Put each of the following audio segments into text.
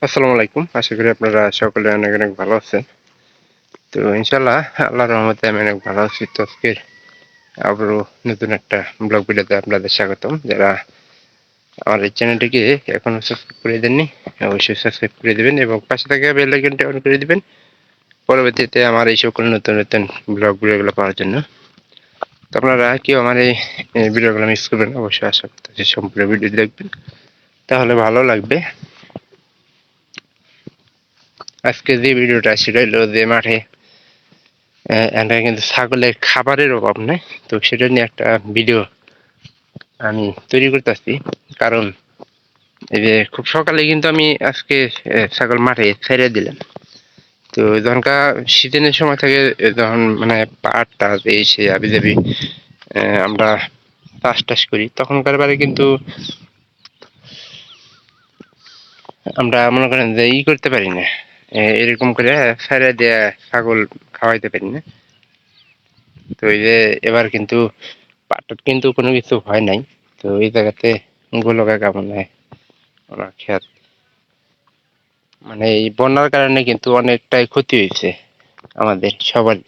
আসসালামু আলাইকুম। আশা করি আপনারা সকলে অনেক অনেক ভালো আছেন। তো ইনশাআল্লাহ আল্লাহর রহমতে আমি অনেক ভালো আছি। তো আজকে আবারও নতুন একটা ব্লগ ভিডিওতে আপনাদের স্বাগতম। যারা আমার এই চ্যানেলটিকে এখনো সাবস্ক্রাইব করে দেননি অবশ্যই সাবস্ক্রাইব করে দিবেন এবং পাশে থাকা বেল আইকনটি অন করে দিবেন পরবর্তীতে আমার এই সকল নতুন নতুন ব্লগ ভিডিওগুলো পাওয়ার জন্য। তো আপনারা কেউ আমার এই ভিডিওগুলো মিস করবেন না, অবশ্যই আশা করতেছি সম্পূর্ণ ভিডিও দেখবেন, তাহলে ভালো লাগবে। আজকে যে ভিডিওটা সেটা হলো যে মাঠে এখানে কিন্তু ছাগলের খাবারের অভাব নেই, তো সেটা নিয়ে একটা ভিডিও আমি তৈরি করতেছি। কারণ এই যে খুব সকালে কিন্তু আমি আজকে ছাগল মাঠে ছেড়ে দিলাম। তো যখনকার শীতের সময় থাকে, যখন মানে পাট টাট এই সে আবি যাবি আমরা চাষ টাস করি, তখনকার বারে কিন্তু আমরা মনে করেন যে করতে পারি না, এরকম করে ছেড়ে দিয়ে ছাগল খাওয়াইতে পারি না। তো এই যে এবার কিন্তু পাটটার কিন্তু কোনো কিছু হয় নাই। তো এই জায়গাতে গোলকা কেমন হয় আমার খেত, মানে এই বন্যার কারণে কিন্তু অনেকটাই ক্ষতি হয়েছে আমাদের সবার।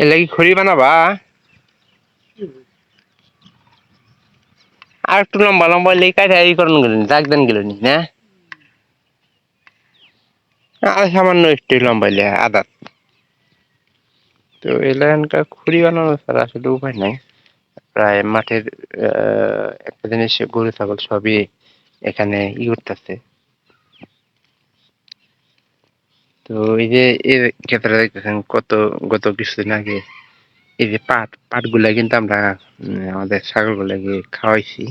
এর লাগি খড়ি বানাবা আর একটু লম্বা লম্বা লেখা ই করুন গেলেন দাগ দেন গেলেন না, আর সামান্য একটু লম্বা আদা। তো এলাকার খড়ি বানানো ছাড়া আসলে উপায় নাই। প্রায় মাঠের একটা জিনিস গরু ছাগল সবই এখানে করতেছে। তো এই যে এর ক্ষেত্রে দেখতেছেন কত গত কিছুদিন আগে এই যে পাট গুলা কিন্তু আমরা আমাদের ছাগল গুলাকে খাওয়াইছি।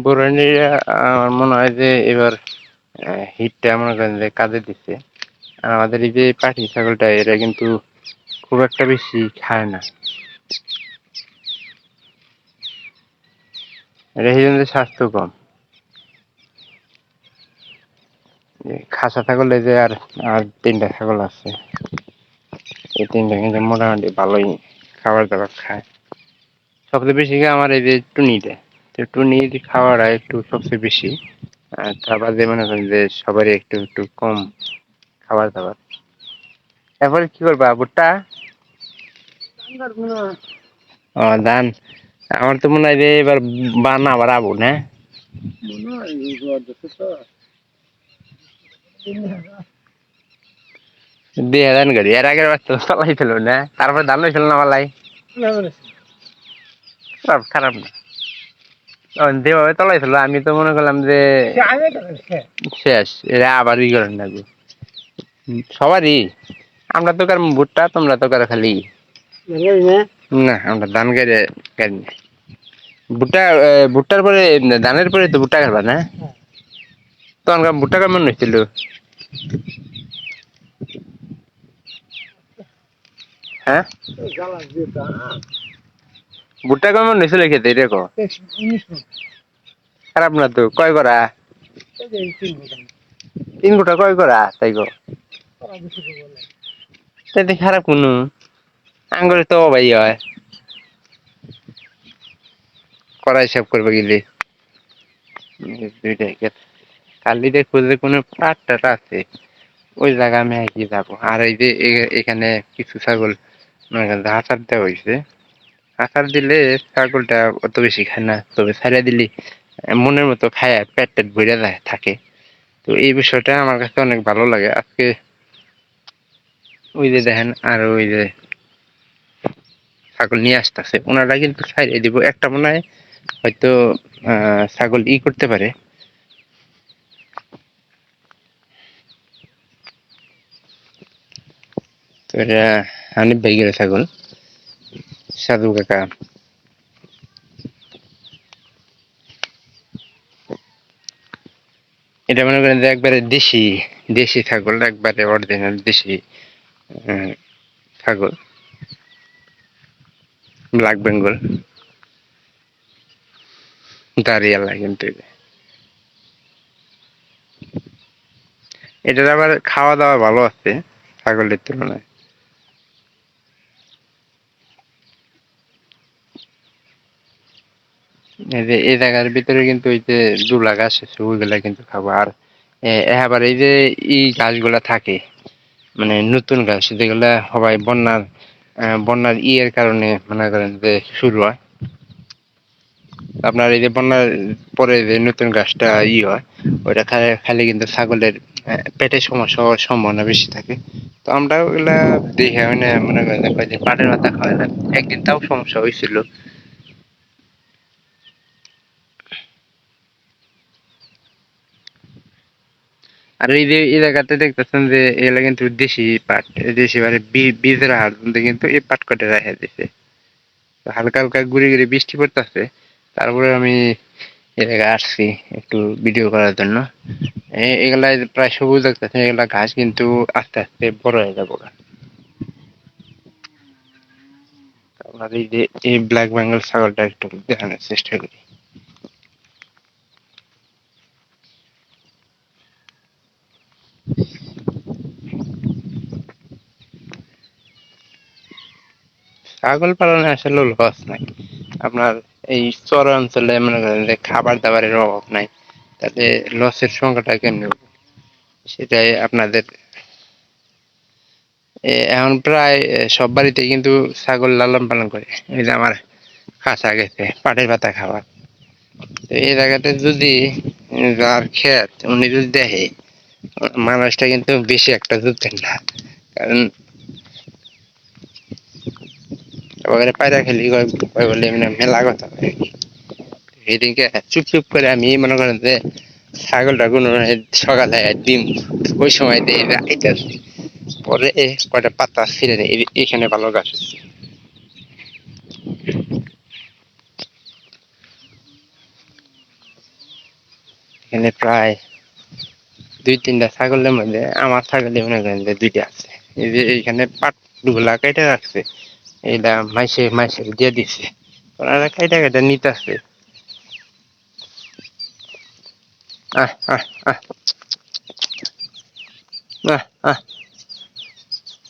বুড়ানিরা আমার মনে হয় যে এবার হিটটা মনে করেন যে কাজে দিচ্ছে। আর আমাদের এই যে পাটি ছাগলটা এরা কিন্তু খুব একটা বেশি খায় না, এটা এই জন্য স্বাস্থ্য কম। খাসা ছাগল এই যে আর আর তিনটা ছাগল আছে, এই তিনটা কিন্তু মোটামুটি ভালোই খাবার দাবার খায়। সবচেয়ে বেশি খায় আমার এই যে টুনিটা। তো টুনির খাওয়াটা একটু সবচেয়ে বেশি, আর তার বাদে মনে করেন যে সবারই একটু একটু কম খাবার দাবার। এরপরে কি করবা ভুট্টা? ও ধান। আমার তো মনে হয় যে এবার বানা বাড়াবো না, দিয়ে ধান গাড়ি এর আগের বার তো চালাই ছিল না, তারপরে ধান হয়েছিল না মালাই। খারাপ খারাপ না, যেভাবে চালাইছিল আমি তো মনে করলাম যে শেষ, এরা আবার ই করেন না যে সবারই। আমরা তো কার ভুট্টা, তোমরা তো কার খালি না, আমরা ধান গাড়ি গাড়ি না। ভুট্টা ভুট্টার পরে ধানের পরে তো ভুট্টা খাবা না, তখন ভুট্টা কেমন হয়েছিল? হ্যাঁ, ভুট্টা কেমন হয়েছিল খেতে দেখো? খারাপ না তো, কয় করা? 3 গোটা কয় করা তাই গো? তাইতে খারাপ কোনো আঙ্গুরে তো ভাই হয় করা হিসাব করবে গেলে। দুইটাই ক্ষেত খালি দেখবো যে কোনো পাট টাট আছে ওই জায়গা আমি কি যাবো। আর এই যে এখানে কিছু ছাগল হাসার দেওয়া হয়েছে, হাসার দিলে ছাগলটা অত বেশি খায় না, তবে ছাড়িয়ে দিলে মনের মতো খায়, পেট টেট ভরে যায় থাকে। তো এই বিষয়টা আমার কাছে অনেক ভালো লাগে। আজকে ওই যে দেখেন আর ওই যে ছাগল নিয়ে আসতেছে, ওনারা কিন্তু ছাড়িয়ে দিব একটা মনে হয় হয়তো ছাগল করতে পারে। তো এটা হানিফ ভাইয়ের ছাগল, সাধু কাকা। এটা মনে করেন যে একবারে দেশি দেশি ছাগল, একবারে অরিজিনাল দেশি ছাগল, ব্ল্যাক বেঙ্গল দাঁড়িয়ালা। কিন্তু এটার আবার খাওয়া দাওয়া ভালো আছে ছাগলের তুলনায়। এই যে এই জায়গার ভিতরে কিন্তু ওই যে দুলা গাছ আছে ওইগুলা কিন্তু খাবো। আর আবার এই যে এই গাছগুলা থাকে মানে নতুন গাছ যেগুলা সবাই বন্যার ইয়ের কারণে মনে করেন যে শুরু হয়। আপনার এই যে বন্যার পরে যে নতুন গাছটা হয় ওইটা খালি কিন্তু ছাগলের পেটের সমস্যা হওয়ার সম্ভাবনা বেশি থাকে। তো আমরা ওগুলা দেখে মানে মনে করেন যে পাটের পাতা খাওয়াইলাম, একদিন তাও সমস্যা হয়েছিল। আর এই যে এই জায়গাতে দেখতেছেন যে এগুলা কিন্তু দেশি পাট, দেশি মানে বীজের হার কিন্তু এই পাট কটে রেখে দিছে। হালকা হালকা গুড়ি গুড়ি বৃষ্টি পড়তেছে, তারপরে আমি এ জায়গায় আসছি একটু ভিডিও করার জন্য। এগুলা প্রায় সবুজ দেখতেছেন, এগুলা ঘাস কিন্তু আস্তে আস্তে বড় হয়ে যাবো। আপনার এই যে এই ব্ল্যাক বেঙ্গল ছাগলটা একটু দেখানোর চেষ্টা করি। ছাগল পালনে আসলে লস নাই আপনার, এই চর অঞ্চলে মনে করেন যে খাবার দাবারের অভাব নাই, তাতে লসের সংখ্যাটা কেমনে সেটাই আপনাদের। এখন প্রায় সব বাড়িতে কিন্তু ছাগল লালন পালন করে। এই যে আমার কাঁচা গেছে পাটের পাতা খাবার। তো এই জায়গাতে যদি যার ক্ষেত উনি যদি দেখে, মানুষটা কিন্তু বেশি একটা যুদ্ধেন না, কারণ ওখানে পায়রা খেলি কয় বলে এমনি মেলা কথা হয়। এদিকে চুপ চুপ করে আমি মনে করেন যে ছাগলটা কোনো সকালে ডিম ওই সময় দিয়ে আইতাছে, পরে কয়টা পাতা ছিঁড়ে নেই, এখানে ভালো গাছ হচ্ছে। এখানে প্রায় 2-3টা ছাগলের মধ্যে আমার ছাগলের মনে করেন যে 2টা আছে। এই যে এইখানে পাট গুলা কেটে রাখছে, এইটা মাইসে মাইসে দিয়ে দিচ্ছে, ওনারা কেটে কেটে নিতেছে। আহ আহ আহ আহ আহ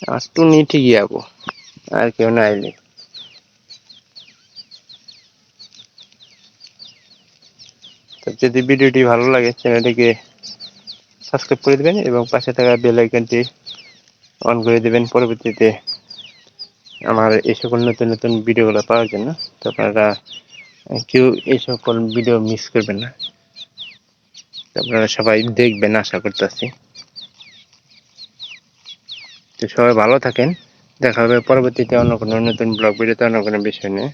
আমার টুনি ঠিকই যাবো, আর কেউ না আইলে। তো যদি ভিডিওটি ভালো লাগে চ্যানেলটিকে সাবস্ক্রাইব করে দেবেন এবং পাশে থাকা বেল আইকনটি অন করে দেবেন পরবর্তীতে আমার এই সকল নতুন নতুন ভিডিওগুলো পাওয়ার জন্য। তো আপনারা কেউ এই সকল ভিডিও মিস করবেন না, আপনারা সবাই দেখবেন আশা করতেছি। তো সবাই ভালো থাকেন, দেখা হবে পরবর্তীতে অন্য কোনো নতুন ব্লগ ভিডিওতে অন্য কোনো বিষয় নিয়ে।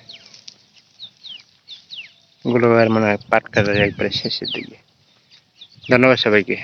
গুলো আর মনে হয় পাট কাটার একবারে শেষের দিকে। ধন্যবাদ সবাইকে।